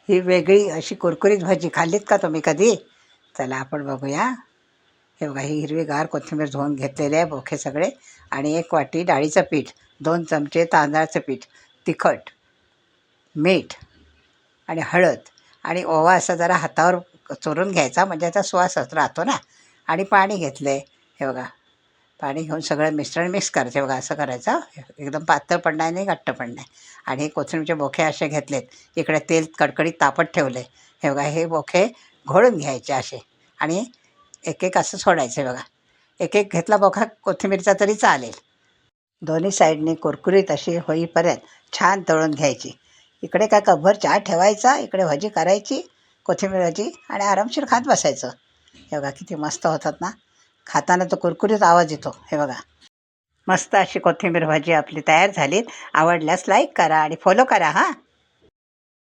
ही वेगळी अशी कुरकुरीत भाजी खाल्लीत का तुम्ही कधी? चला आपण बघूया. हे बघा, ही हिरवीगार कोथिंबीर धुवून घेतलेली आहे, बोखे सगळे. आणि 1 वाटी डाळीचं पीठ, 2 चमचे तांदळाचं पीठ, तिखट, मीठ आणि हळद आणि ओवा असा जरा हातावर चोरून घ्यायचा, म्हणजे त्याचा सुवास राहतो ना. आणि पाणी घेतलं आहे, हे बघा. पाणी घेऊन सगळं मिश्रण मिक्स करायचं. बघा असं करायचं, एकदम पातळ पण नाही आणि घट्ट पण नाही. आणि हे कोथिंबीरचे बोखे असे घेतलेत. इकडे तेल कडकडीत तापत ठेवले. हे बघा, हे बोखे घोळून घ्यायचे असे. आणि एक एक असं सोडायचं. बघा, एक एक घेतला बोखा कोथिंबीरचा तरी चालेल. दोन्ही साईडनी कुरकुरीत अशी होईपर्यंत छान तळून घ्यायची. इकडे काय कपभर चहा ठेवायचा, इकडे भाजी करायची, कोथिंबीर भाजी, आणि आरामशीर खात बसायचं. हे बघा किती मस्त होतात ना. खाताना तो कुरकुरीत आवाज येतो. हे बघा, मस्त अशी कोथिंबीर भाजी आपली तयार झाली. आवडल्यास लाईक करा आणि फॉलो करा हां.